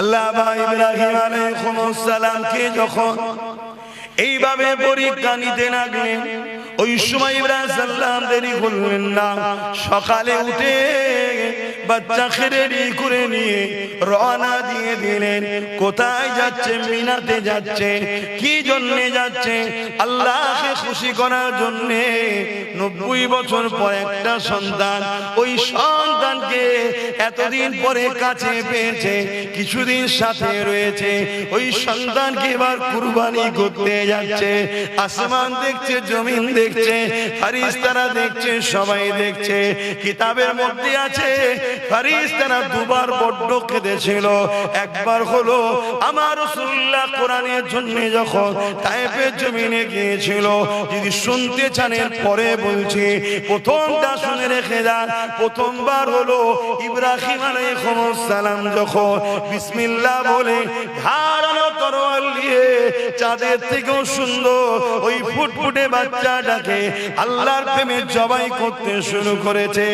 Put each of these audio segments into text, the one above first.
আল্লাহ ইব্রাহিম আলাইহিস সালামকে যখন এইভাবে পরীক্ষা নিতে লাগলেন, ওই সময় ইব্রাহিম সাল্লাম দেরি করলেন না, সকালে উঠে বাচ্চাকে রেডি করে নিয়ে রওনা দিয়ে দিলেন। কোথায় যাচ্ছে? মিনাতে যাচ্ছে। কি জন্যে যাচ্ছে? আল্লাহকে খুশি করার জন্যে। 90 বছর পর একটা সন্তান, ওই সন্তানকে এতদিন পরে কাছে পেয়েছে, কিছুদিন সাথে রয়েছে, ওই সন্তানকে এবার কুরবানি করতে যাচ্ছে। আসমান দেখছে, জমিন দেখছে, ফেরেশতারা দেখছে, সবাই দেখছে। কিতাবের মধ্যে আছে ফেরেশতারা দুবার বড্ড কেঁদেছিল। একবার হলো আমার রাসূলুল্লাহ কোরআনের জন্য যখন তায়েফের জমিনে গিয়েছিল। যদি শুনতে চান পরে বলছি, প্রথমটা শুনে রেখে যান। প্রথমবার হলো ইব্রাহিম আলাইহিস সালাম যখন বিসমিল্লাহ বলে ধারালো তরোয়াল নিয়ে চাঁদের থেকেও সুন্দর ওই ফুটফুটে বাচ্চাটাকে আল্লাহর প্রেমে জবাই করতে শুরু করেছে।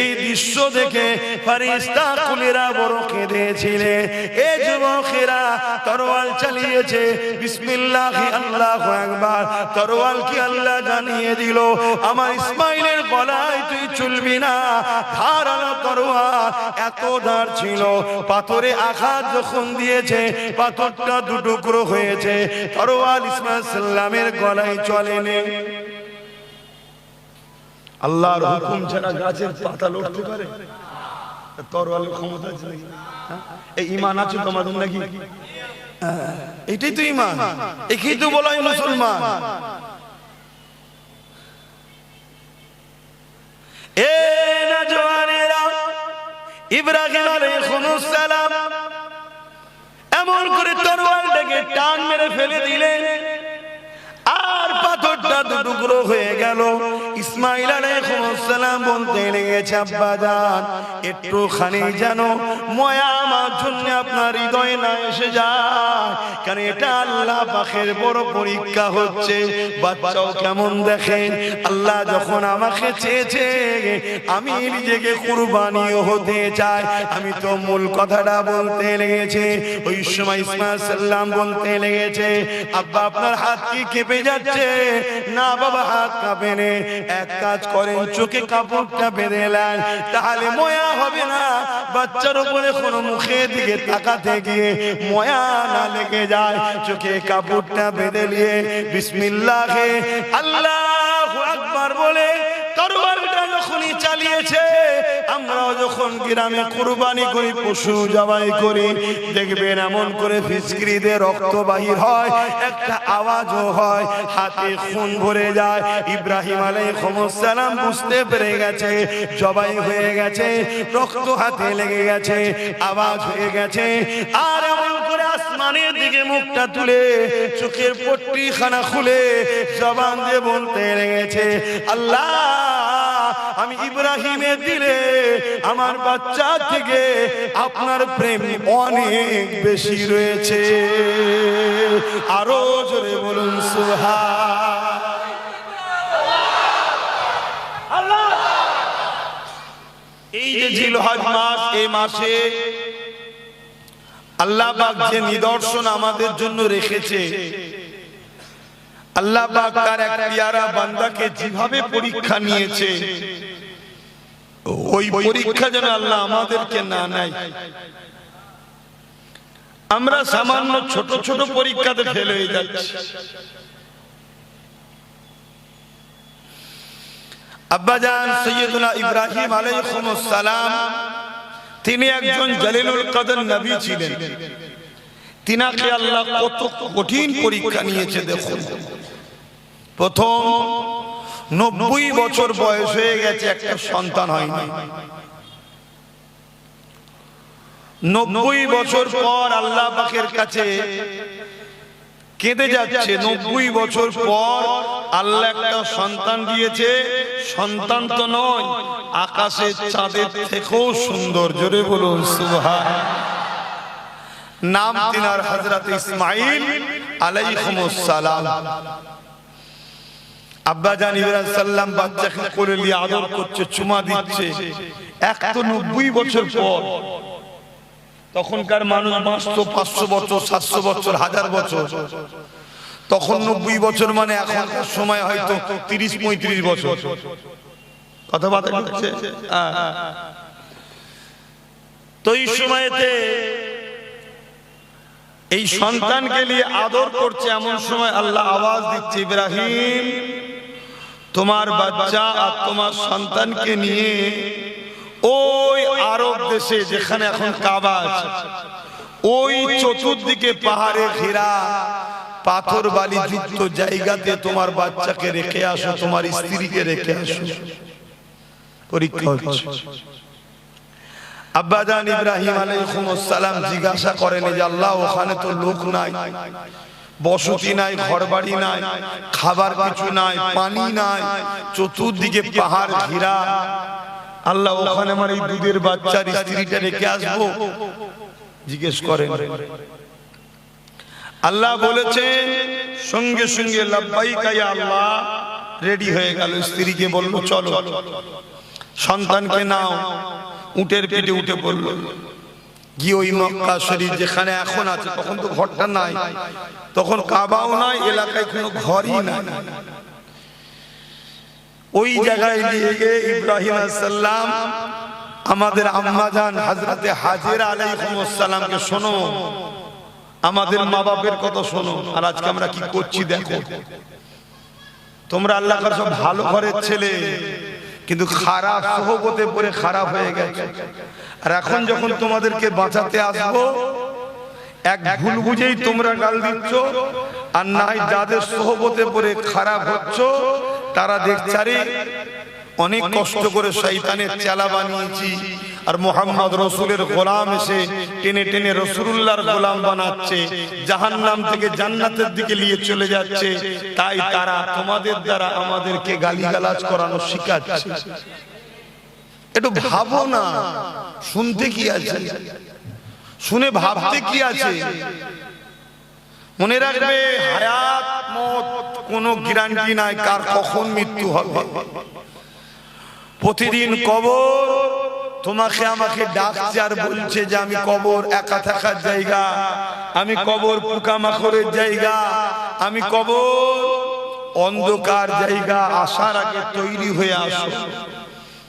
এই দৃশ্য দেখে ফেরেশতা কুলেরা বড় কেঁদেছিলেন। এই যুবকেরা তরোয়াল চালিয়েছে, বিসমিল্লাহি আল্লাহু আকবার। তরোয়াল কি আল্লাহ জানিয়ে দিল, আমার ইসমাইলের গলায় তুই চলবি না। ধারালো তরোয়াল, এত ধার ছিল। পাথরে আঘাত যখন দিয়েছে, পাথরটা দুটুকরো হয়েছে। তরোয়াল ইসমাইল সাল্লামের গলায় চলেনি। আল্লাহর হুকুম ছাড়া গাছের পাতা লড়তে পারে? তরোয়ালের ক্ষমতা আছে নাকি? এই ঈমান আছে তোমাদের নাকি? এটাই তো ঈমান, একেই তো বলা হয় মুসলমান। এ নওজওয়ানেরা, ইব্রাহিম আলাইহিস সালাম এমন করে তরোয়ালটাকে টান মেরে ফেলে দিলেন, আর পাথরটা দুটুকরো হয়ে গেল। ইসমাইল আলাইহিস সালাম বলতে লেগেছে, আব্বা জান একটুখানি যেন মায়া আমার জন্য আপনার হৃদয়ে না এসে যায়, কারণ এটা আল্লাহ পাকের বড় পরীক্ষা হচ্ছে। বাচ্চাও কেমন দেখেন, আল্লাহ যখন আমাকে চেয়েছে আমি নিজেকে কুরবানিও হতে চাই। আমি তো মূল কথাটা বলতে লেগেছে। ওই সময় ইসমাইল সাল্লাম বলতে লেগেছে, আব্বা আপনার হাত কি কেঁপে যাচ্ছে? না বাবা, হাত কাঁপে না। এক কাজ করেন, চোখে কাপড়টা বেঁধে নেন, তাহলে ময়া হবে না। বাচ্চার উপরে কোনো মুখের দিকে তাকাতে গিয়ে ময়া না লেগে যায়। চোখে কাপড়টা বেঁধে নিয়ে বিসমিল্লাহে আল্লাহু আকবার বলে তরবারটা যখনই চালিয়েছে, আমরাও যখন গ্রামে কুরবানি করি, পশু জবাই করি, দেখবেন এমন করে ফিসকিরিতে রক্ত বাহির হয়, একটা আওয়াজও হয়, হাতে খুন ভরে যায়। ইব্রাহিম আলাইহিস সালাম বুঝতে পেরে গেছে জবাই হয়ে গেছে, রক্ত হাতে লেগে গেছে, আওয়াজ হয়ে গেছে। আর এমন করে আসমানের দিকে মুখটা তুলে চোখের পট্টিখানা খুলে জবান দিয়ে বলতে লেগেছে, আল্লাহ আমি ইব্রাহিমের দিলে আমার বাচ্চা থেকে আপনার প্রেম অনেক বেশি রয়েছে। আরো জোরে বলুন সুবহানাল্লাহ। এই যে জিলহজ মাস, এই মাসে আল্লাহ পাক যে নিদর্শন আমাদের জন্য রেখেছে, আল্লাহ পাক তার এক প্যারা বান্দাকে যেভাবে পরীক্ষা নিয়েছে, ওই পরীক্ষা যেন আল্লাহ আমাদেরকে না নেয়। আমরা সামান্য ছোট ছোট পরীক্ষাতে ফেল হয়ে যাচ্ছি। আব্বাজান সৈয়দুনা ইব্রাহিম আলাইহিস সালাম, তিনি একজন জলিলুল কদর নবী ছিলেন। তিনাকে আল্লাহ কত কঠিন পরীক্ষা নিয়েছে দেখুন। প্রথম 90 বছর বয়স হয়ে গেছে, একটা সন্তান হয়নি। 90 বছর পর আল্লাহ পাকের কাছে কেঁদে যাচ্ছে। 90 বছর পর আল্লাহ একটা সন্তান দিয়েছে। সন্তান তো নয়, আকাশের চাঁদের থেকেও সুন্দর। জোরে বলুন সুবহানাল্লাহ। নাম তিনার হযরত ইসমাঈল আলাইহিস সালাম। আব্বা জান ইব্রাহিম সাল্লাম বাচ্চাকে কোলে নিয়ে আদর করছে, চুমা দিচ্ছে। এক তো 90 বছর পর তখনকার মানুষ বাঁচত 500 বছর, 700 বছর, 1000 বছর। তখন 90 বছর মানে এখনকার সময় হয়তো 30-35 বছর। কথাবার্তা হচ্ছে। তো এই সময়তে এই সন্তানকে নিয়ে আদর করছে, এমন সময় আল্লাহ আওয়াজ দিচ্ছে, ইব্রাহিম তোমার বাচ্চা আর তোমার সন্তানকে নিয়ে ওই আরব দেশে যেখানে এখন কাবা আছে, ওই চতুর্দিকে পাহাড়ে ঘেরা পাথর বালি যুক্ত জায়গাতে তোমার বাচ্চাকে রেখে আসো, তোমার স্ত্রীকে রেখে আসো। পরীক্ষা হচ্ছে। আব্বাজান ইব্রাহিম আলাইহিস সালাম জিজ্ঞাসা করেন যে আল্লাহ ওখানে তো লোক নাই, বসতি নাই, ঘরবাড়ি নাই, খাবার কিছু নাই, পানি নাই, চতুর্দিকে পাহাড় ঘেরা, আল্লাহ ওখানে আমার এই দুধের বাচ্চার স্ত্রীটা রেখে আসবো? জিজ্ঞেস করেন। আল্লাহ বলেছেন সঙ্গে সঙ্গে লাব্বাইকা ইয়া আল্লাহ, রেডি হয়ে গেল। স্ত্রীকে বলল চলো, সন্তানকে নাও, উটের পেটে উঠে পড়ল, গিয়ে ওই মক্কা শরীফ যেখানে এখন আছে, তখন তো ঘরটা নাই, তখন কাবাও নাই, এলাকায় কোনো ঘরই নাই, ওই জায়গায় নিয়ে গিয়ে ইব্রাহিম আলাইহিস সালাম আমাদের আম্মাজান হযরতে হাজেরা আলাইহিস সালামকে, শোনো আমাদের মা বাপের কথা শোনো, আর আজকে আমরা কি করছি দেখো। তোমরা আল্লাহর কাছে ভালো ঘরের ছেলে, কিন্তু খারাপ সোহবতে পড়ে খারাপ হয়ে গেছে। আর এখন যখন তোমাদেরকে বাঁচাতে আসবো, এক ভুল বুঝেই তোমরা গাল দিচ্ছ, আর নাই যাদের সোহবতে পড়ে খারাপ হচ্ছ তারা দেখছারে অনেক কষ্ট করে শয়তানের চেলা বানিয়েছি, আর মুহাম্মদ রাসূলের গোলাম এসে টেনে টেনে রাসূলুল্লাহর গোলাম বানাচ্ছে, জাহান্নাম থেকে জান্নাতের দিকে নিয়ে চলে যাচ্ছে। তাই তারা তোমাদের দ্বারা আমাদেরকে গালিগালাজ করানো শিখাচ্ছে। একটু ভাবো না, শুনতে কি আছে, শুনে ভাবতে কি আছে? মনে রাখবে হায়াত মত কোনো গ্যারান্টি নাই কার কখন মৃত্যু হবে। প্রতিদিন কবর তোমাকে আমাকে ডাকছে আর বলছে যে আমি কবর একা থাকার জায়গা, আমি কবর পোকামাকড়ের জায়গা, আমি কবর অন্ধকার জায়গা, আসার আগে তৈরি হয়ে আসো।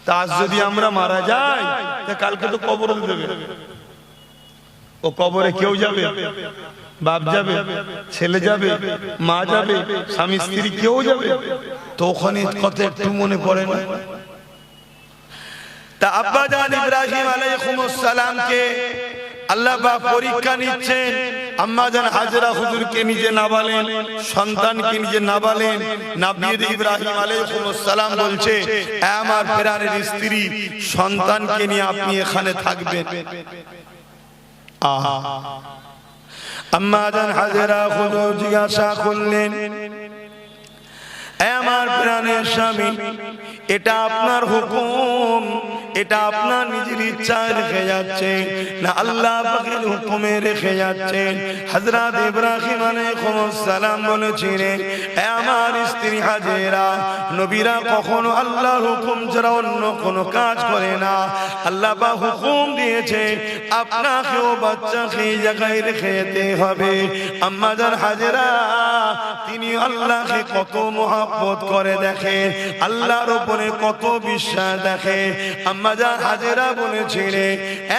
তা আজ যদি আমরা মারা যাই, তা কালকে তো কবর দেবে। ও কবরে কেউ যাবে, বাপ যাবে, ছেলে যাবে, মা যাবে, স্বামী স্ত্রী কেউ যাবে, তো ওখানে কথা একটু মনে পড়ে না? তা আব্বাজান ইব্রাহিম আলাইহিস সালামকে আল্লাহ পাক পরীক্ষা নিচ্ছেন। আম্মাজান হাজেরা হুজুরকে নিজে নাবালেন, সন্তানকে নিজে নাবালেন। নবী ইব্রাহিম আলাইহিস সালাম বলছে, আমার প্রাণের স্ত্রী সন্তানকে নিয়ে আপনি এখানে থাকবেন। আম্মাজান হাজেরা হুজুর জিজ্ঞাসা করলেন, আমার প্রাণের স্বামী, এটা আপনার হুকুম, এটা আপনার নিজের ইচ্ছায় রেখে যাচ্ছে না আল্লাহ পাকের হুকুমে রেখে যাচ্ছেন? হযরত ইব্রাহিম আলাইহিস সালাম বলেছিলেন, আমার স্ত্রী হাজেরা, নবীরা কখনো আল্লাহর হুকুম ছাড়া অন্য কোনো কাজ করে না। আল্লাহ পাক হুকুম দিয়েছে আপনাকেও বাচ্চাকে এই জায়গায় রেখে যেতে হবে। আম্মাজান হাজেরা তিনি আল্লাহকে কত মহব্বত করে দেখে, আল্লাহর উপরে কত বিশ্বাস দেখে। আম্মাজান হাজেরা বলেছিলেন,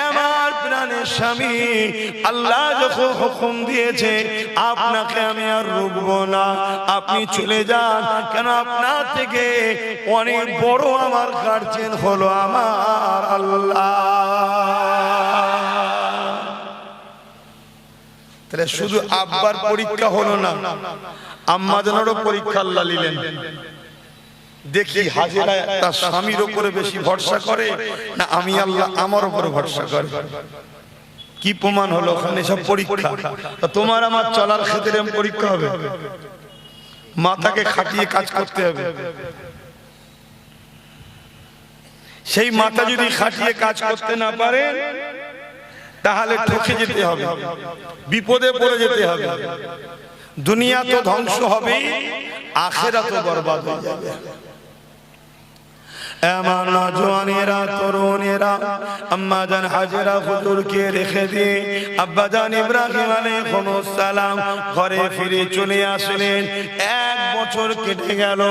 আমার প্রাণের স্বামী, আল্লাহ যখন হুকুম দিয়েছে আপনাকে আমি আর রুকবো না, আপনি চলে যান। কেন? আপনার থেকে অনেক বড় আমার গার্জিয়ান হলো আমার আল্লাহ। তাহলে শুধু আব্বার পরীক্ষা হলো না, আম্মাজানেরও পরীক্ষা আল্লাহ নিলেন। দেখি হাজেরা তার স্বামীর উপরে বেশি ভরসা করে না আমি আল্লাহ আমার উপরে ভরসা করে। কি প্রমাণ হলো? ওখানে সব পরীক্ষা। তোমার আমার চলার ক্ষেত্রে পরীক্ষা হবে, মাথাকে খাটিয়ে কাজ করতে হবে। সেই মাথা যদি খাটিয়ে কাজ করতে না পারে, তাহলে ঠকে যেতে হবে, বিপদে পড়ে যেতে হবে। দুনিয়া তো ধ্বংস হবে, আখিরাত তো বরবাদ হয়ে যাবে। আমার নওজওয়ানেরা তরুণেরা আম্মা জান হাজেরা হুজুরকে রেখে দিয়ে আব্বা জান ইব্রাহিম আলাইহিস সালাম ঘরে ফিরে চলে আসলেন। 1 বছর কেটে গেল,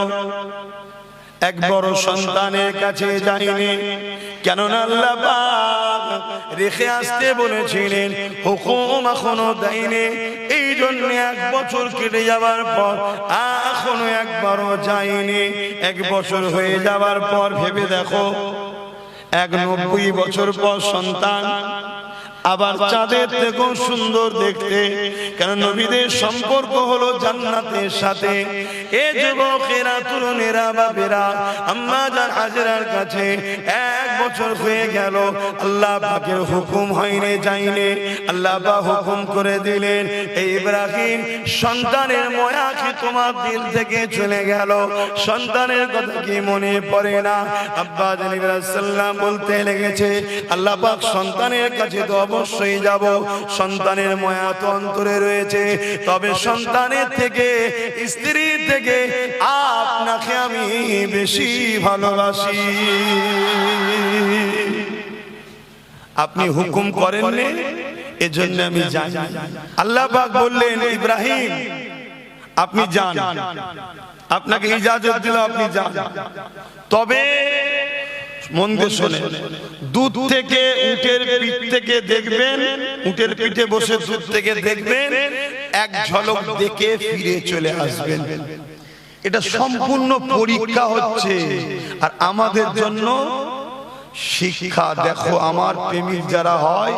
এক বড় সন্তানের কাছে যায়নি, কেননা আল্লাহ পাক রেখে আসতে বলেছিলেন, হুকুম এখনো দেয়নি। এই জন্য 1 বছর কেটে যাওয়ার পর এখনো একবারও যায়নি। 1 বছর হয়ে যাওয়ার পর ভেবে দেখো, 90 বছর পর সন্তান, আবার চাঁদের থেকেও সুন্দর দেখতে, কারণ নবীদের সম্পর্ক হলো জান্নাতের সাথে। এ যুবকেরা তরুণেরা বাবেরা আম্মা জান হাজেরার কাছে 1 বছর হয়ে গেল, আল্লাহ পাকের হুকুম হয়নি, যায়নি। আল্লাহ পাক হুকুম করে দিলেন, এই ইব্রাহিম সন্তানের মায়া কি তোমার দিল থেকে চলে গেল? সন্তানের কথা কি মনে পড়ে না? আব্বা জান ইব্রাহিম সাল্লাম বলতে লেগেছে, আল্লাহ পাক সন্তানের কাছে তো অবশ্যই যাব, সন্তানের মায়া তো অন্তরে রয়েছে, তবে সন্তানের থেকে, স্ত্রী থেকে আপনাকে আমি বেশি ভালোবাসি। আপনি হুকুম করেননি, এজন্য আমি যাই। আল্লাহ পাক বললেন, ইব্রাহিম আপনি যান, আপনাকে ইজাজত দিল, আপনি যান। তবে মন দিয়ে শোনেন, দুধ থেকে, উটের পিঠ থেকে দেখবেন, উটের পিঠে বসে দুধ থেকে দেখবেন, 1 ঝলক দেখে ফিরে চলে আসবেন। এটা সম্পূর্ণ পরীক্ষা হচ্ছে, আর আমাদের জন্য শিক্ষা। দেখো আমার প্রেমিক যারা হয়,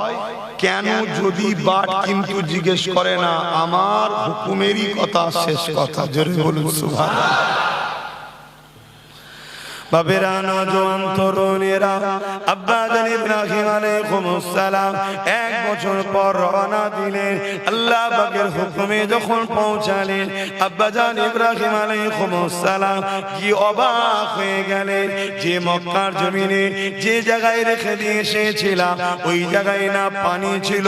কেন যদি বাট কিন্তু জিজ্ঞেস করে না, আমার হুকুমেরই কথা শেষ কথা। জোরে বলুন সুবহানাল্লাহ। বাবেরা নওজওয়ান তরুণেরা আব্বা জান ইব্রাহিম আলাইহিস সালাম 1 বছর পর রওনা দিলেন। আল্লাহ পাকের হুকুমে যখন পৌঁছালেন, আব্বা জান ইব্রাহিম আলাইহিস সালাম কি অবাক হয়ে গেলেন, যে মক্কার জমিনে যে জায়গায় রেখে দিয়ে এসেছিলাম, ওই জায়গায় না পানি ছিল,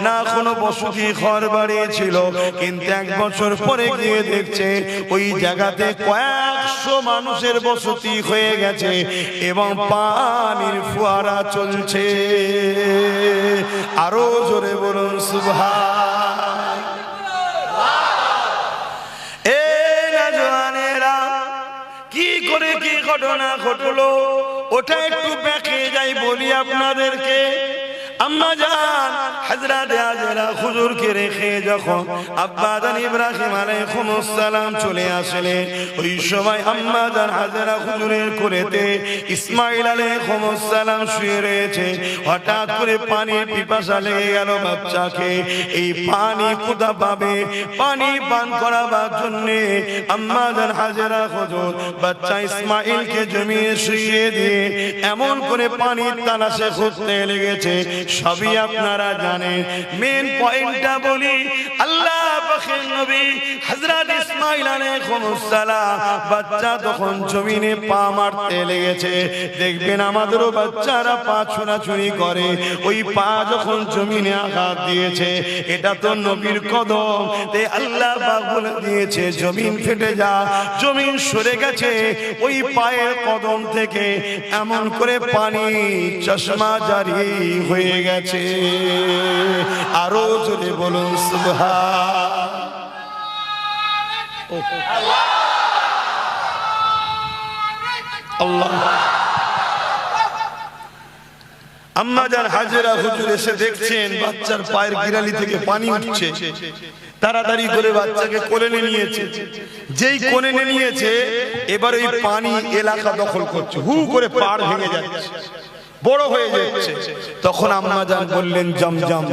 না কোনো বসতি ঘরবাড়ি ছিল, কিন্তু 1 বছর পরে গিয়ে দেখছে ওই জায়গাতে কয়েকশো মানুষের বসতি হয়ে গেছে এবং পানির ফোয়ারা চলছে। আরো জোরে বলুন সুবহানাল্লাহ। এ নওজওয়ানেরা, কি করে কি ঘটনা ঘটলো ওটা একটু ব্যাখ্যা যাই বলি আপনাদেরকে। আম্মা জান হযরত হাজেরা হুজুরকে রেখে যখন আব্বা জান ইব্রাহিম আলাইহিস সালাম চলে আসলেন, ওই সময় আম্মা জান হাজেরা হুজুরের কোলেতে ইসমাঈল আলাইহিস সালাম শুয়ে রয়েছে। হঠাৎ করে পানির পিপাসা লেগে গেল বাচ্চাকে। এই পানি কোথা পাবে? পানি পান করাবার জন্য আম্মা জান হাজেরা হুজুর বাচ্চা ইসমাঈলকে জমিয়ে শুইয়ে দিয়ে এমন করে পানির তালাশে খুঁজতে লেগেছে। সবই আপনারা জানেন, মেন পয়েন্টটা বলি। আল্লাহ পাকের নবী হযরত ইসমাঈল আলাইহিস সালাম বাচ্চা তখন জমিনে পা মারতে লেগেছে। দেখবেন আমাদেরও বাচ্চারা পা ছোঁড়াছুঁড়ি করে, ওই পা যখন জমিনে আঘাত দিয়েছে, এটা তো নবীর কদম, তাই আল্লাহ পাক বলে দিয়েছে জমিন ফেটে যা। জমিন সরে গেছে ওই পায়ের কদম থেকে, এমন করে পানি চশমা জারি হয়ে গেছে। আরো জোরে বলুন সুবহানাল্লাহ। আল্লাহ। আম্মা জান হাজেরা হুজুর এসে দেখছেন বাচ্চার পায়ের গিরালি থেকে পানি উঠছে। তাড়াতাড়ি করে বাচ্চাকে কোলে নিয়েছে। যেই কোলে নিয়েছে, এবার ওই পানি এলাকা দখল করছে, হু করে পাড় ভেঙে যাচ্ছে, বড় হয়ে যাচ্ছে। তখন আম্মা জান বললেন জমজম,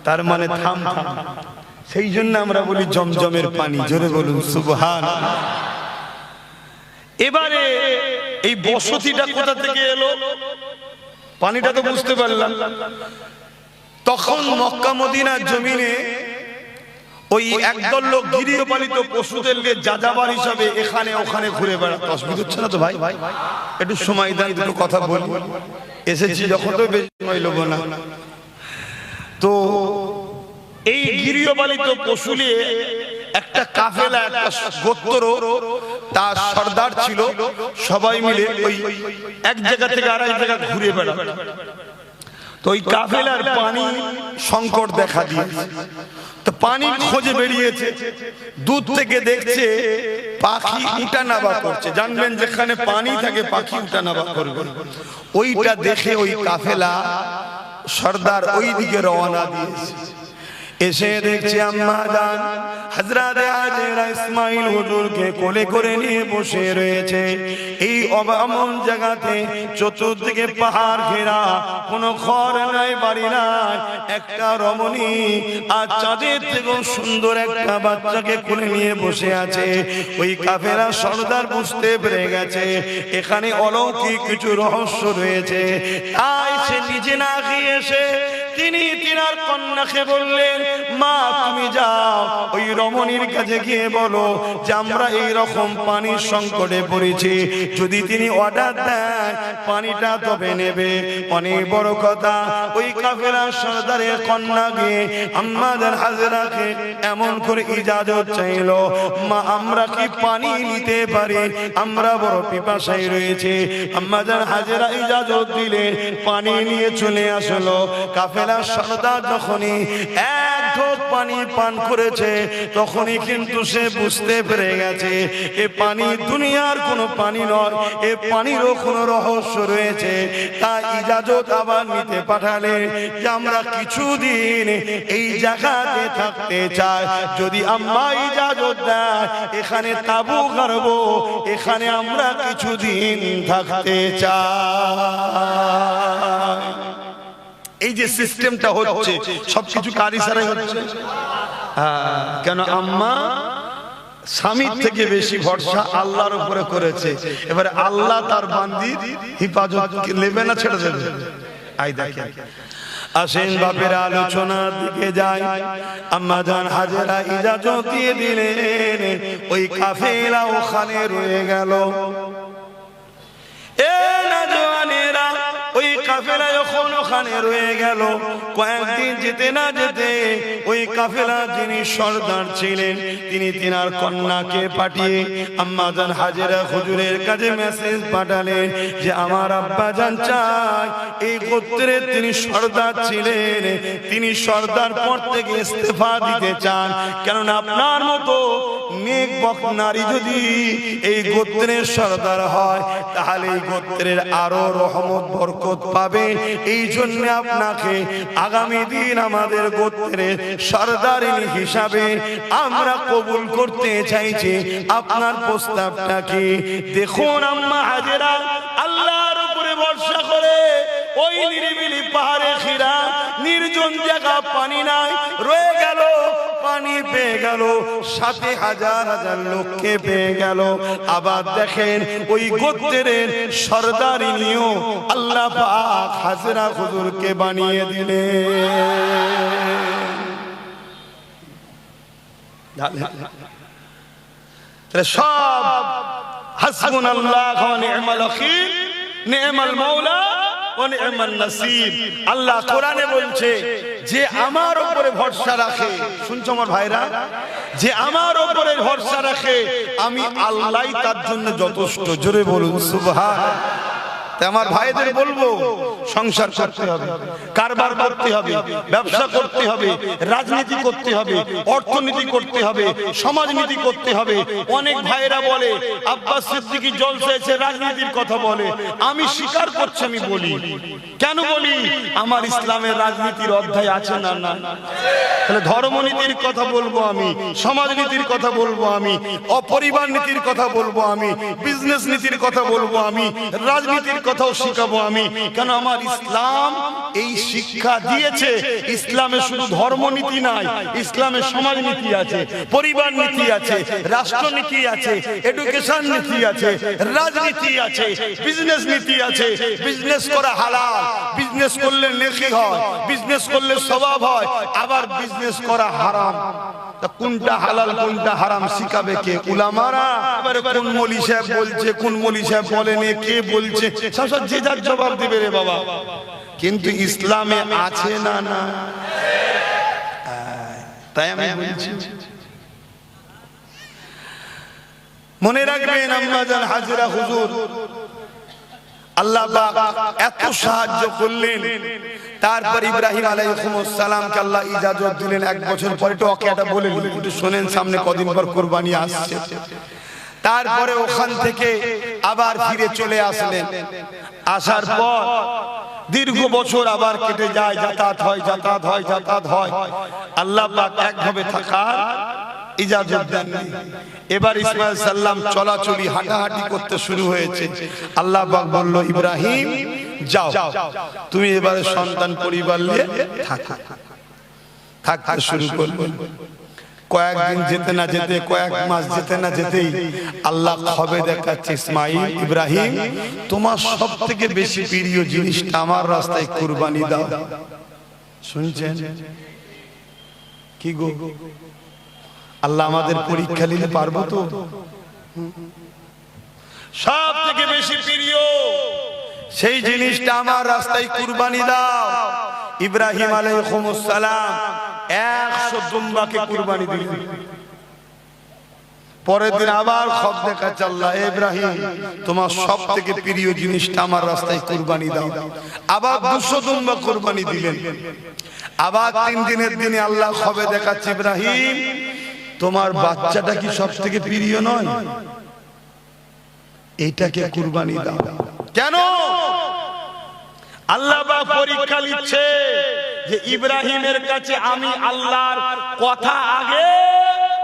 তার মানে থাম থাম। সেই জন্য আমরা বলি জমজমের পানি। জোরে বলুন সুবহানাল্লাহ। এবারে এই বসতিটা কোথা থেকে এলো, পানিটা তো বুঝতে পারলাম। তখন মক্কা মদিনার জমিনে ওই একদল লোক গৃহপালিত পশুদের যাযাবর হিসাবে এখানে ওখানে ঘুরে বেড়াতো। অসুবিধা হচ্ছে না তো ভাই? একটু সময় দেন, দুটো কথা বলি। এসেছি যখন তো বেশি সময় লোব না। তো এই গৃহপালিত পশু নিয়ে একটা কাফেলা, একটা গোত্র, তার সর্দার ছিল, সবাই মিলে ওই এক জায়গা থেকে আরেক জায়গা ঘুরে বেড়াতো। তো ওই কাফেলার পানি সংকট দেখা দিয়েছে, তো পানি খোঁজে বেরিয়েছে, দূর থেকে দেখছে পাখি উঠানামা করছে। জানবেন যেখানে পানি থাকে পাখি উঠানামা করবে। ওইটা দেখে ওই কাফেলা সর্দার ওই দিকে রওনা দিয়েছে। এসে দেখছে আম্মা জান হযরত হাজেরা ইসমাঈল হুজুরকে কোলে করে নিয়ে বসে রয়েছে। এই অবামন জায়গাতে চতুর্দিকে পাহাড় ঘেরা, কোনো ঘর নাই, বাড়ি নাই, একটা রমণী আর চাঁদের থেকেও সুন্দর একটা বাচ্চাকে কোলে নিয়ে বসে আছে। ওই কাফেলা সর্দার বুঝতে পেরে গেছে এখানে অলৌকিক কিছু রহস্য রয়েছে। তাই সে নিজে না গিয়ে এসে তিনি তিনার কন্যাকে বললেন, মা তুমি যাও ওই রমণীর কাছে গিয়ে বলো যে আমরা এই রকম পানির সংকটে পড়েছি, যদি তিনি অর্ডার দেন পানিটা তবে নেবে। অনেক বড় কথা, ওই কাফেলার সর্দারের কন্যা গিয়ে আম্মাজান হাজেরাকে এমন করে ইজাজত চাইলো, মা আমরা কি পানি নিতে পারি, আমরা বড় পিপাসায় রয়েছে। আম্মাজান হাজেরা ইজাজত দিলে পানি নিয়ে চলে আসলো। কাফেলার সর্দার যখনই এক ঢোক পানি পান করেছে তখনই কিন্তু সে বুঝতে পেরে গেছে এ পানি দুনিয়ার কোনো পানি নয়, এ পানিরও কোনো রহস্য রয়েছে। তাই ইজাজত আবার নিতে পাঠালে যে আমরা কিছুদিন এই জায়গাতে থাকতে চাই, যদি আম্মা ইজাজত দেয় এখানে তাবু গাড়বো, এখানে আমরা কিছুদিন থাকতে চাই। এই যে সিস্টেমটা হচ্ছে সবকিছু কার ইশারায় হচ্ছে? কেন আম্মা স্বামীর থেকে বেশি ভরসা আল্লাহর উপরে করেছে। এবারে আল্লাহ তার বান্দির হিফাজত নেবে না ছেড়ে দেবে? আই দেখেন, আসেন বাপের আলোচনার দিকে যাই। আম্মা জান হাজেরা ইজাজত দিয়ে দিলেন, ওই কাফেলা ওখানে রয়ে গেল। এ নওজওয়ানেরা, ওই কাফেলা যখন ওখানে রয়ে গেল, কয়েকদিন যেতে না যেতে ওই কাফেলা যিনি সর্দার ছিলেন তিনি তিনার কন্যাকে পাঠিয়ে আম্মাজান হাজেরা হুজুরের কাছে মেসেজ পাঠালেন যে আমার আব্বা জান চাই, এই গোত্রের তিনি সর্দার ছিলেন, তিনি সর্দার পদ থেকে ইস্তেফা দিতে চান। কেননা আপনার মতো নেক বক নারী যদি এই গোত্রের সর্দার হয় তাহলে এই গোত্রের আরো রহমত বরকত পাবে। এই জন্য আপনাকে আগামী দিন আমাদের গোত্রের সর্দারিনী হিসাবে আমরা কবুল করতে চাইছি। আপনার প্রস্তাবটা কি? দেখুন আম্মা হাজেরা আল্লাহর উপরে ভরসা করে ওই নিরিবিলি পাহাড়ে ঘেরা নির্জন জায়গা, পানি নাই, রয়ে গেল, পানি পেয়ে গেল, সাথে হাজার হাজার লোককে পেয়ে গেল। আবার দেখেন ওই গোত্রের সর্দারিনীও আল্লাহ পাক হাজেরা হুজুরকে বানিয়ে দিলেন। সব হাসবুনাল্লাহ ওয়া নি'মাল ওয়াকিল, নি'মাল মাওলা ওয়া নি'মান নাসির। আল্লাহ কোরআনে বলছে যে আমার উপরে ভরসা রাখে, শুনছো আমার ভাইরা, যে আমার উপরে ভরসা রাখে আমি আল্লাহই তার জন্য যথেষ্ট। জোরে বলুন সুবহান। তাই আমার ভাইদের বলবো সংসার করতে হবে, কারবার করতে হবে, ব্যবসা করতে হবে, রাজনীতি করতে হবে, অর্থনীতি করতে হবে, সমাজনীতি করতে হবে। অনেক ভাইরা বলে আব্বাস সিদ্দিকী জলসায় এসে রাজনীতির কথা বলে, আমি স্বীকার করছি, আমি বলি। কেন বলি? আমার ইসলামের রাজনীতির অধ্যায় আছে না? না। তাহলে ধর্মনীতির কথা বলবো আমি, সমাজনীতির কথা বলবো আমি, অপরিবার নীতির কথা বলবো আমি, বিজনেস নীতির কথা বলবো আমি, রাজনীতির কথাও শিখাবো আমি। কেন আমার ইসলাম এই শিক্ষা দিয়েছে। ইসলামে শুধু ধর্মনীতি নাই, ইসলামে সমাজনীতি আছে, পরিবার নীতি আছে, রাষ্ট্রনীতি আছে, এডুকেশন নীতি আছে, রাজনীতি আছে, বিজনেস নীতি আছে। বিজনেস করা হালাল, বিজনেস করলে নেকি হয়, বিজনেস করলে সওয়াব হয়, আবার বিজনেস করা হারাম। তা কোনটা হালাল কোনটা হারাম শিখাবে কে? উলামারা। এবারে কোন মৌলী সাহেব বলছে, কোন মৌলী সাহেব বলেনি, কে বলছে, সব যে যার জবাব দিবে রে বাবা। কিন্তু ইসলামে আছে না? না। তাই আমি বলছি মনে রাখবেন আম্মাজান হাজেরা হুজুর আল্লাহ পাক এত সাহায্য করলেন, তারপর ইব্রাহিম আলাইহিস সালামকে আল্লাহ ইজাজত দিলেন 1 বছর পরে। তো ওকে এটা বলে একটু শুনেন, সামনে কদিন পর কুরবানি আসছে। তারপরে ওখান থেকে আবার ফিরে চলে আসলেন। আসার পর দীর্ঘ বছর আবার কেটে যায়, যাতায়াত হয়। আল্লাহ পাক একভাবে থাকার ইজাজত দেন। এবার ইসমাঈল সাল্লাম চলাচলি হাঁটাহাঁটি করতে শুরু হয়েছে। আল্লাহ পাক বলল, ইব্রাহিম যাও, তুমি এবারে সন্তান পরিবার নিয়ে থাকতে শুরু করবে। কয়েকদিন যেতে না যেতে, কয়েক মাস যেতে না যেতেই আল্লাহ খবর দেখাচ্ছে, ইসমাঈল, ইব্রাহিম, তোমার সব থেকে বেশি প্রিয় জিনিসটা আমার রাস্তায় কুরবানি দাও। শুনছেন কি গো? আল্লাহ আমাদের পরীক্ষা নিতে পারবো তো? সব থেকে বেশি প্রিয় সেই জিনিসটা আমার রাস্তায় কুরবানি দাও। ইব্রাহিম আলাইহিস সালাম 100 দুম্বাকে কুরবানি দিলেন। পরের দিন আবার খবর দেখাচ্ছে আল্লাহ, ইব্রাহিম, তোমার সব থেকে প্রিয় জিনিসটা আমার রাস্তায় কুরবানি দাও। আবার 200 দুম্বা কুরবানি দিলেন। আবার 3 দিনের দিনে আল্লাহ খবর দেখাচ্ছে, ইব্রাহিম, তোমার বাচ্চাটা কি সব থেকে প্রিয় নয়? এইটাকে কুরবানি দাও। কেন? আল্লাহ পাক পরীক্ষা নিচ্ছে যে ইব্রাহিমের কাছে আমি আল্লাহর কথা আগে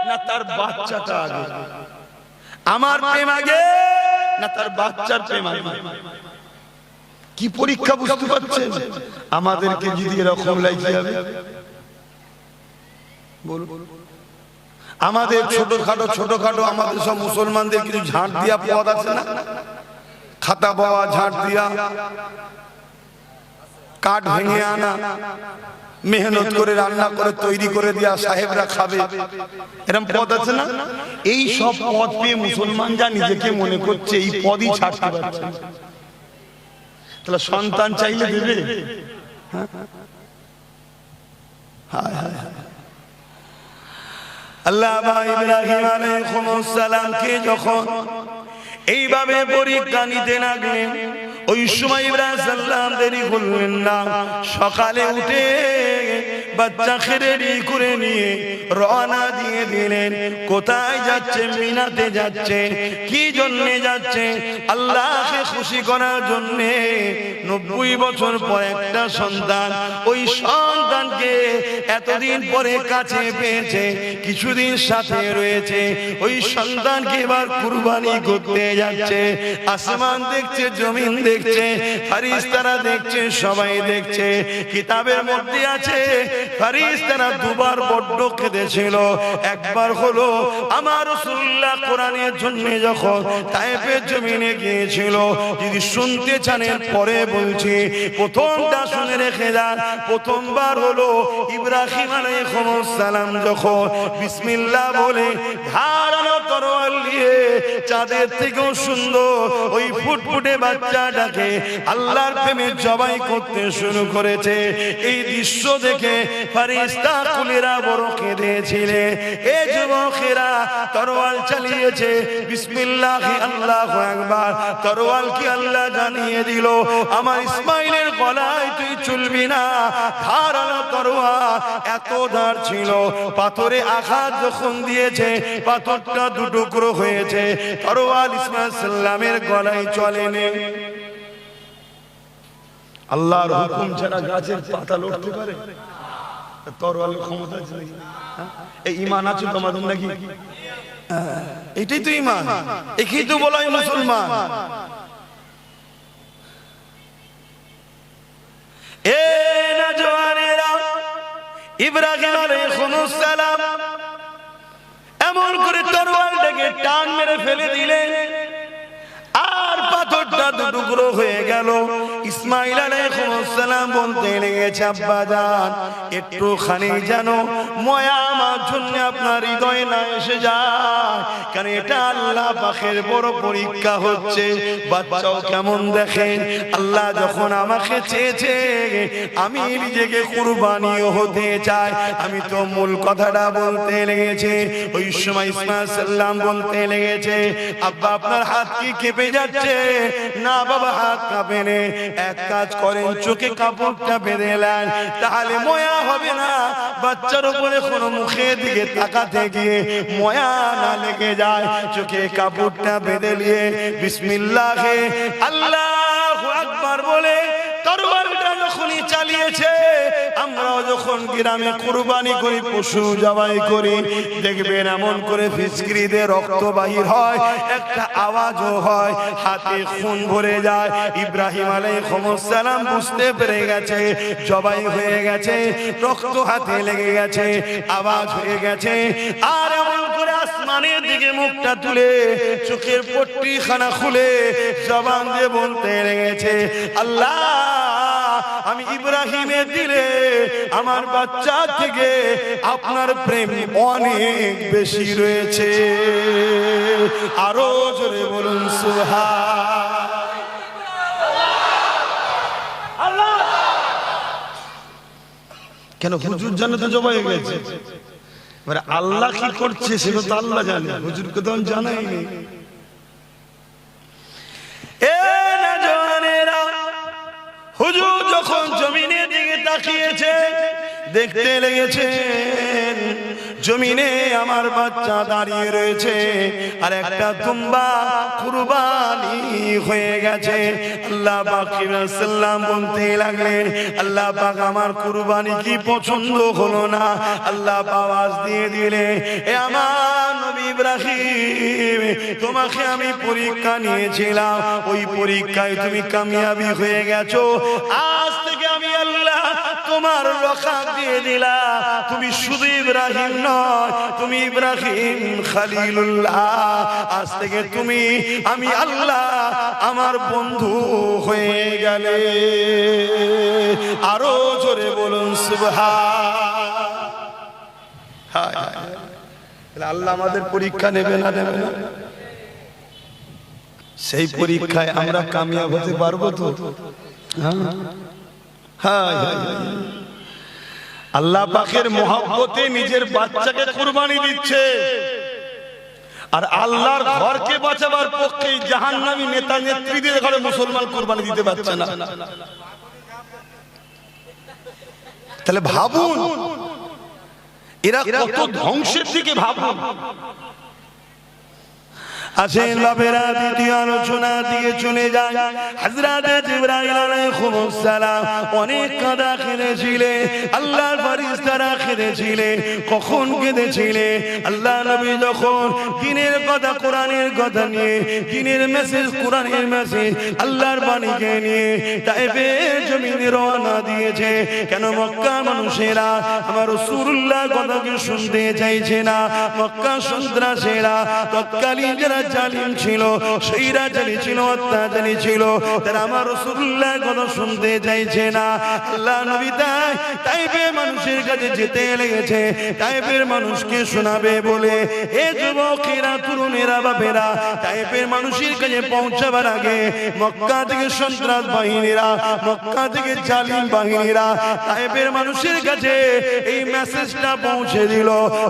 না তার বাচ্চাটা আগে, আমার প্রেম আগে না তার বাচ্চার প্রেম আগে। কি পরীক্ষা বুঝতে পারছেন? আমাদেরকে যদি এরকম লাগতে হবে, বলুন, আমাদের ছোটখাটো আমাদের সব মুসলমানদের কিছু ঝাঁট দিয়া পদ আছে না, খাতা বাওয়া ঝাঁট দিয়া, কাঠ ভেঙে আনা, মেহনত করে রান্না করে তৈরি করে দিয়া সাহেবরা খাবে, এরকম পদ আছে না? এই সব পদ পেয়ে মুসলমান যা নিজেকে মনে করছে এই পদই ছাড়তে পারছে। তাহলে সন্তান চাইলে দেবে? আল্লাহ ইব্রাহিম আলাইহিস সালামকে যখন এইভাবে পরীক্ষা নিতে লাগলেন, ওই সময় ইব্রাহিম সাল্লাম দেরি করলেন না। সকালে উঠে বাচ্চাকে রেডি করে নিয়ে রওনা দিয়ে দিলেন। কোথায় যাচ্ছে? মিনাতে যাচ্ছে। কি জন্য যাচ্ছে? আল্লাহকে খুশি করার জন্য। 90 বছর পর একটা সন্তান, ওই সন্তানকে এতদিন পরে কাছে পেয়েছে, কিছুদিন সাথে রয়েছে, ওই সন্তানকে এবার কুরবানি করতে যাচ্ছে। আসমান দেখছে, জমিন দেখছে, ফেরেশতারা দেখছে, সবাই দেখছে। কিতাবের মধ্যে আছে ফেরেশতারা দুবার বড্ড কেঁদেছিল। একবার হলো আমার রাসূলুল্লাহ কোরআনের জন্য যখন তায়েফের জমিনে গিয়েছিল। যদি শুনতে চান পরে বলছি, প্রথমটা শুনে রেখে যান। প্রথমবার হলো ইব্রাহিম আলাইহিস সালাম যখন বিসমিল্লাহ বলে ধারালো তরোয়াল নিয়ে চাঁদের থেকেও সুন্দর ওই ফুটফুটে বাচ্চাটাকে আল্লাহর প্রেমে জবাই করতে শুরু করেছে। এই দৃশ্য দেখে ফেরেশতা কুলেরা বড় কেঁদেছিলেন। এই যুবকেরা তরোয়াল চালিয়েছে, বিসমিল্লাহি আল্লাহু আকবার। তরোয়াল কি আল্লাহ জানিয়ে দিল, আমার ইসমাইলের গলায় তুই চলবি না। ধারালো তরোয়াল, এত ধার ছিল। পাথরে আঘাত যখন দিয়েছে, পাথরটা দুটুকরো হয়েছে। তরোয়াল ইসমাইল সাল্লামের গলায় চলেনি। আল্লাহর হুকুম ছাড়া গাছের পাতা লড়তে পারে? তরোয়ালের ক্ষমতা আছে নাকি? এই ঈমান আছে তোমাদের নাকি? এটাই তো ঈমান, একেই তো বলা হয় মুসলমান। এ নওজওয়ানেরা, ইব্রাহিম আলাইহিস সালাম এমন করে তরোয়ালটাকে টান মেরে ফেলে দিলেন। আর আর পাথরটা দুটুকরো হয়ে গেল। ইসমাইল আলাইহিস সালাম বলতে লেগেছে, আব্বা জান একটুখানি যেন ময়া আমার জন্য আপনার হৃদয়ে না এসে যায়, কারণ এটা আল্লাহ পাকের বড় পরীক্ষা হচ্ছে। বাচ্চাও কেমন দেখেন, আল্লাহ যখন আমাকে চেয়েছে আমি নিজেকে কুরবানিও হতে চাই, আমি তো মূল কথাটা বলতে লেগেছে। ওই সময় ইসমাইল সাল্লাম বলতে লেগেছে, আব্বা আপনার হাত কি কেঁপে যাচ্ছে? না বাবা, হাত কাঁপে না। এক কাজ করেন, চোখে কাপড়টা বেঁধে নেন, তাহলে ময়া হবে না। বাচ্চার উপরে কোনো মুখের দিকে তাকাতে গিয়ে ময়া না লেগে যায়। চোখে কাপড়টা বেঁধে নিয়ে বিসমিল্লাহে আল্লাহু আকবার বলে তরবারটা যখনই চালিয়েছে, আমরাও যখন গ্রামে কুরবানি করি, পশু জবাই করি, দেখবেন এমন করে ফিসকিরিতে রক্ত বাহির হয়, একটা আওয়াজও হয়, হাতে খুন ভরে যায়। ইব্রাহিম আলাইহিস সালাম বুঝতে পেরে গেছে জবাই হয়ে গেছে, রক্ত হাতে লেগে গেছে, আওয়াজ হয়ে গেছে। আর এমন করে আসমানের দিকে মুখটা তুলে চোখের পট্টিখানা খুলে জবান দিয়ে বলতে লেগেছে, আল্লাহ আমি ইব্রাহিমের দিলে আমার বাচ্চা থেকে আপনার প্রেম অনেক বেশি রয়েছে। আরো জোরে বলুন সুবহানাল্লাহ। কেন হুজুর জানে তো জবাই হয়ে গেছে, এবারে আল্লাহ কি করছে সেটা তো আল্লাহ জানে, হুজুরকে তো জানাই নেই। হুজুর যখন জমিনের দিকে তাকিয়েছে, দেখতে লেগেছেন জমিনে আমার বাচ্চা দাঁড়িয়ে রয়েছে, আর একটা দুম্বা কুরবানি হয়ে গেছে। আল্লাহ পাক সাল্লাম বলতে লাগলেন, আল্লাহ পাক আমার কুরবানি কি পছন্দ হলো না? আল্লাহ আওয়াজ দিয়ে দিলে, এ আমার নবী ইব্রাহিম, তোমাকে আমি পরীক্ষা নিয়েছিলাম, ওই পরীক্ষায় তুমি কামিয়াবি হয়ে গেছো। আজ থেকে আমি আল্লাহ তোমার লকাব দিয়ে দিলাম, তুমি শুধু ইব্রাহিম নয়, তুমি ইব্রাহিম খলিলুল্লাহ। আজ থেকে তুমি আমি আল্লাহ আমার বন্ধু হয়ে গেলে। আরো জোরে বলুন সুবহানাল্লাহ। আল্লাহ আমাদের পরীক্ষা নেবে না, নেবে না? সেই পরীক্ষায় আমরা কামিয়াব হতে পারবো তো? আল্লাহ পাকের মহব্বতে নিজের বাচ্চাকে কুরবানি দিচ্ছে, আর আল্লাহর ঘরকে বাঁচাবার পক্ষে জাহান্নামী নেতা নেত্রীদের ঘরে মুসলমান কুরবানি দিতে পারছে না। তাহলে ভাবুন এরা কত ধ্বংসের দিকে। ভাবুন। আসেন বাবেরা, দ্বিতীয় আলোচনা দিয়ে চলে যায়। হযরত জিবরাইল আলাইহিস সালাম অনেক কাঁদা কেঁদেছিলেন, আল্লাহর ফেরেশতারা কেঁদেছিলেন। কখন কেঁদেছিলেন? আল্লাহ নবী যখন দ্বীনের কথা, কোরআনের কথা নিয়ে, দ্বীনের মেসেজ, কোরআনের মেসেজ, আল্লাহর বাণীকে নিয়ে তায়েফের জমিনে রওনা দিয়েছে। কেন? মক্কা মানুষেরা আমার রাসূলুল্লাহর কথাকে শুনতে চাইছে না। মক্কা সন্ত্রাসীরা, তৎকালীন যারা জালিম ছিল, স্বৈরাচারী ছিল, অত্যাচারী ছিল, তারা আমার রাসূলুল্লাহর কথা শুনতে চাইছে না। আল্লাহ নবী তাইফের মানুষের কাছে যেতে লেগেছে, তাইফের মানুষকে শোনাবে বলে। হে যুবকেরা, তরুণেরা, বাপেরা, তাইফের মানুষের কাছে পৌঁছাবার আগে মক্কা থেকে সন্ত্রাস বাহিনীরা, মক্কা থেকে জালিম বাহিনীরা তাইফের মানুষের কাছে এই মেসেজটা পৌঁছে দিল,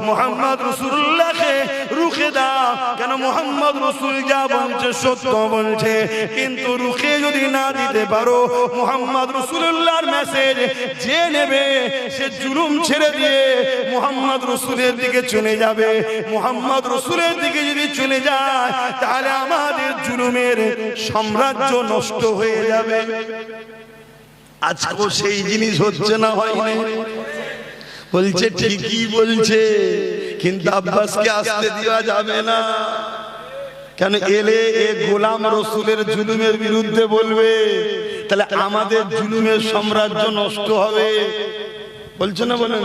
মুহাম্মদ রাসূলুল্লাহকে রুখে দাও। কেন? মুহাম্মদ রাসূল যা বলছে সত্য বলছে, কিন্তু রুখে যদি না দিতে পারো, মুহাম্মদ রাসূলুল্লাহর মেসেজ যে নেবে সে জুলুম ছেড়ে দিয়ে মুহাম্মদ রাসূলের দিকে চলে যাবে। মুহাম্মদ রাসূলের দিকে যদি চলে যায়, তাহলে আমাদের জুলুমের সাম্রাজ্য নষ্ট হয়ে যাবে। আজকেও সেই জিনিস হচ্ছে না, হয়নি? বলছে ঠিকই বলছে, কিন্তু আব্বাসকে আসতে দেওয়া যাবে না। কেন? এলে এ গোলাম রসুলের জুলুমের বিরুদ্ধে বলবে, তাহলে আমাদের জুলুমের সাম্রাজ্য নষ্ট হবে। বলছে না? বলেন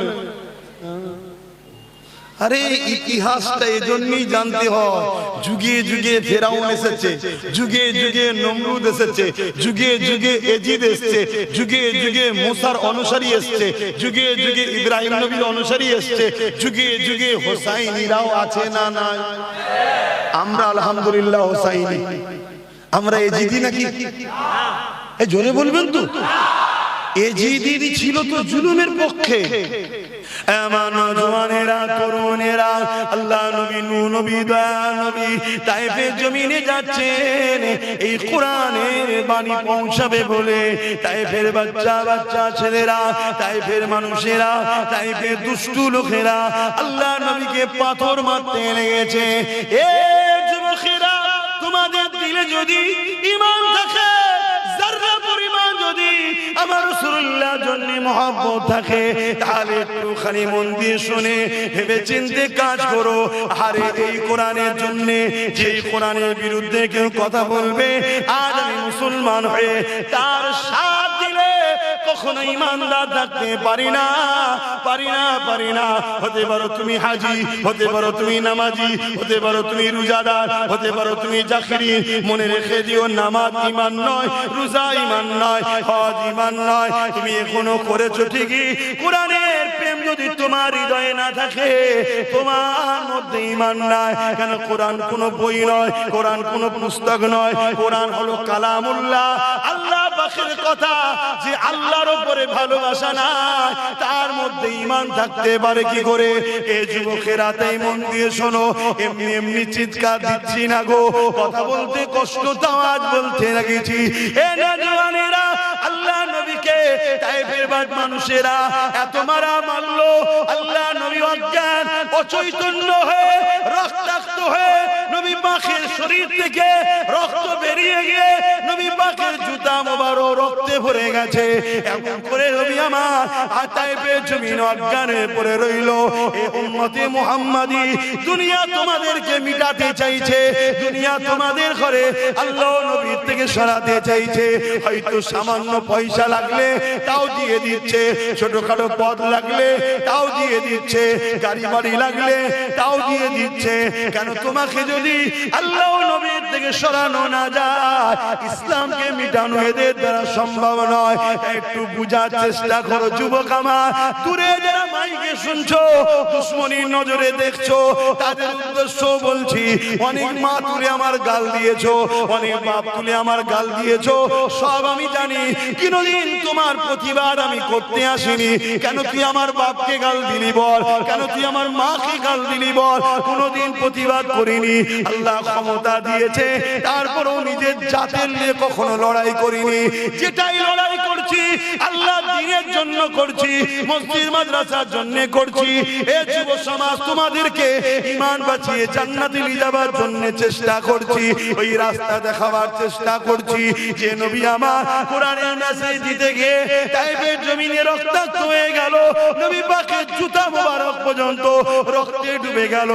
আরে ইতিহাসটা এজন্যই জানতে হয়, যুগে যুগে ফেরাউন এসেছে, যুগে যুগে নমরুদ এসেছে, যুগে যুগে এজিদ এসেছে, যুগে যুগে মুসার অনুসারী এসেছে, যুগে যুগে ইব্রাহিম নবীর অনুসারী এসেছে, যুগে যুগে হোসাইনিরাও আছে না নাই? আমরা আলহামদুলিল্লাহ হোসাইনি, আমরা এজিদি নাকি? এই জোরে বলবেন তো। এজিদি ছিল তো জুলুমের পক্ষে। এমন জওয়ানেরা তরুণেরা আল্লাহ নবী নূহ নবী দয়া নবী তায়েফের জমিনে যাচ্ছেন এই কোরআনের বাণী পৌঁছাবে বলে। তায়েফের বাচ্চা বাচ্চা ছেলেরা, তায়েফের মানুষেরা, তায়েফের দুষ্টু লোকেরা আল্লাহ নবীকে পাথর মারতে লেগেছে। এ যুবকেরা, তোমাদের দিলে যদি ঈমান থাকে, যারা পরিমাণ যদি আমার রাসূলুল্লাহর জন্য মহব্বত থাকে, তাহলে একটু খালি মন দিয়ে শুনে ভেবে চিন্তে কাজ করো। আরে এই কোরআনের জন্য, যে কোরআনের বিরুদ্ধে কেউ কথা বলবে, আজ আমি মুসলমান হয়ে তার সাথ দিলে কখনো ঈমানদার থাকতে পারি না, পারি না, পারি না। হতে পারো তুমি হাজী, হতে পারো তুমি নামাজি, হতে পারো তুমি রোজাদার, হতে পারো তুমি জাকিরি। মনে রেখে দিও, নামাজ ঈমান নয়, রোজা ঈমান নয়, হজ ঈমান নয়। তুমি এখনো করেছো ঠিকই, কোরআনের প্রেম যদি তোমার হৃদয়ে না থাকে, তোমার মধ্যে ঈমান নাই। কেন? কোরআন কোনো বই নয়, কোরআন কোনো পুস্তক নয়, কোরআন হলো কালামুল্লাহ, আল্লাহ পাকের কথা। যে আল্লাহর উপরে ভালোবাসা নাই, তার মধ্যে ঈমান থাকতে পারে কি করে? এই যুবকেরা, তাই মন দিয়ে শোনো, এমনি এমনি চিৎকার দিচ্ছি না গো, কথা বলতে কষ্ট তো আজ বলতে লাগেছি। এ নওজওয়ানেরা, আল্লাহ নবীকে তায়েফের মানুষেরা এত মারা মারলো, আল্লাহ নবী অজ্ঞান অচৈতন্য হয়ে রক্তাক্ত হয়ে নবী পাকের শরীর থেকে রক্ত বেরিয়ে গিয়ে নবী পাকের জুতা মোবারক রক্তে ভরে গেছে। এমন করে নবী আমার তায়েফের জমিন অজ্ঞানে পড়ে রইল। এ উম্মতে মুহাম্মাদি, দুনিয়া তোমাদেরকে মিটাতে চাইছে, দুনিয়া তোমাদের ঘরে আল্লাহ নবীর থেকে সরাতে চাইছে। হয়তো সামান্য পয়সা লাগলে তাও দিয়ে দিচ্ছে, ছোটখাটো পদ লাগলে তাও দিয়ে দিচ্ছে, গাড়ি বাড়ি লাগলে তাও দিয়ে দিচ্ছে। কেন? তোমাকে যদি আল্লাহ নবীর থেকে সরানো না যায়, ইসলামকে মিটানো এদের দ্বারা সম্ভব নয়। একটু বুঝার চেষ্টা করো যুবক আমার, দূরে যারা মাইকে শুনছো, দুশ্মনীর নজরে দেখছো, তাদের উদ্দেশ্য বলছি, অনেক মা তুলে আমার গাল দিয়েছো, অনেক বাপ তুলে আমার গাল দিয়েছো, সব আমি জানি। কোনদিন তোমার প্রতিবাদ আমি করতে আসিনি। কেন তুই আমার বাপকে গাল দিলি বল? কেন তুই আমার মাকে গাল দিলি বল? কোনদিন প্রতিবাদ করিনি। আল্লাহ ক্ষমতা দিয়েছে, তারপরেও নিজের জাতের নিয়ে কখনো লড়াই করিনি। যেটাই লড়াই করছি আল্লাহ দ্বীনের জন্য করছি, মসজিদ মাদ্রাসার জন্য করছি। এ যুব সমাজ, তোমাদেরকে ঈমান বাঁচিয়ে জান্নাতে নিয়ে যাবার জন্য চেষ্টা করছি, ওই রাস্তা দেখাবার চেষ্টা করছি। যে নবী আমার কোরআনের মেসেজ দিতে গিয়ে তায়েফের জমিনে রক্তাক্ত হয়ে গেল, নবী পাকের জুতা মোবারক পর্যন্ত রক্তে ডুবে গেল।